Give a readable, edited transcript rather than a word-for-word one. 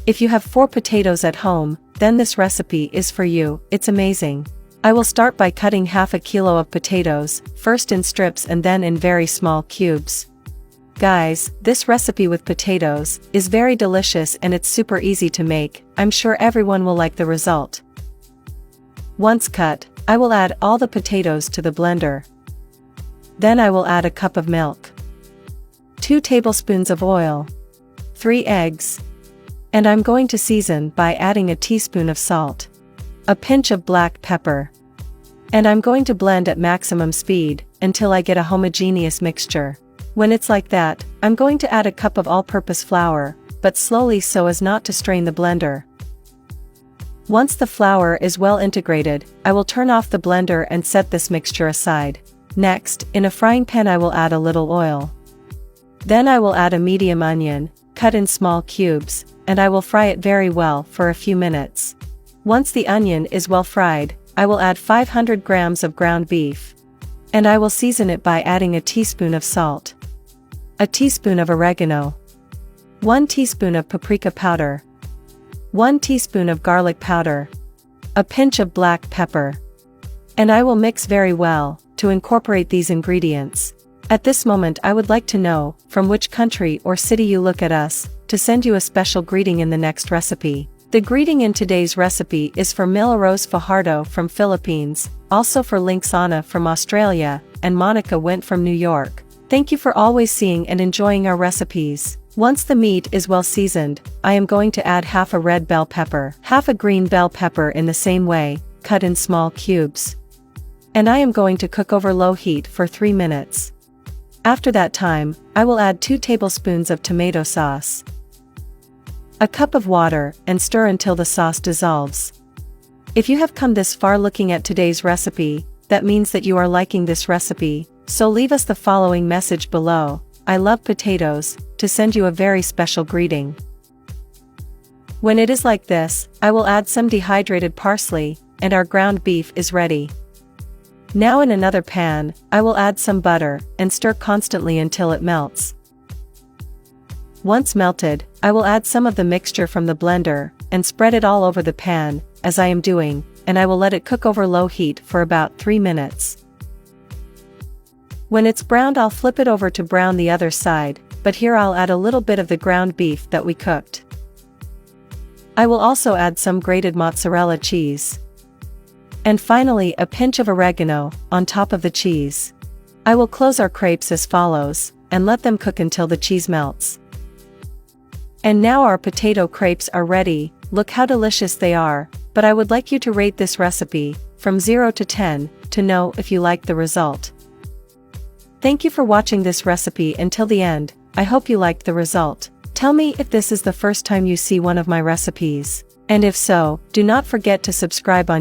If you have 4 potatoes at home, then this recipe is for you. It's amazing. I will start by cutting half a kilo of potatoes, first in strips and then in very small cubes. Guys, this recipe with potatoes is very delicious and it's super easy to make. I'm sure everyone will like the result. Once cut, I will add all the potatoes to the blender. Then I will add a cup of milk, 2 tablespoons of oil, 3 eggs, and I'm going to season by adding a teaspoon of salt, a pinch of black pepper, and I'm going to blend at maximum speed until I get a homogeneous mixture. When it's like that, I'm going to add a cup of all-purpose flour, but slowly so as not to strain the blender. Once the flour is well integrated, I will turn off the blender and set this mixture aside. Next, in a frying pan I will add a little oil. Then I will add a medium onion, cut in small cubes, and I will fry it very well for a few minutes. Once the onion is well fried, I will add 500 grams of ground beef. And I will season it by adding a teaspoon of salt, a teaspoon of oregano, 1 teaspoon of paprika powder, 1 teaspoon of garlic powder, a pinch of black pepper. And I will mix very well to incorporate these ingredients. At this moment I would like to know from which country or city you look at us to send you a special greeting in the next recipe. The greeting in today's recipe is for Milagros Fajardo from Philippines, also for Linksana from Australia, and Monica Went from New York. Thank you for always seeing and enjoying our recipes. Once the meat is well seasoned, I am going to add half a red bell pepper, half a green bell pepper in the same way, cut in small cubes. And I am going to cook over low heat for 3 minutes. After that time, I will add 2 tablespoons of tomato sauce, a cup of water, and stir until the sauce dissolves. If you have come this far looking at today's recipe, that means that you are liking this recipe, so leave us the following message below: I love potatoes, to send you a very special greeting. When it is like this, I will add some dehydrated parsley, and our ground beef is ready. Now in another pan, I will add some butter, and stir constantly until it melts. Once melted, I will add some of the mixture from the blender, and spread it all over the pan, as I am doing, and I will let it cook over low heat for about 3 minutes. When it's browned I'll flip it over to brown the other side, but here I'll add a little bit of the ground beef that we cooked. I will also add some grated mozzarella cheese. And finally a pinch of oregano on top of the cheese. I will close our crepes as follows, and let them cook until the cheese melts. And now our potato crepes are ready. Look how delicious they are, but I would like you to rate this recipe from 0 to 10 to know if you like the result. Thank you for watching this recipe until the end. I hope you liked the result. Tell me if this is the first time you see one of my recipes. And if so, do not forget to subscribe on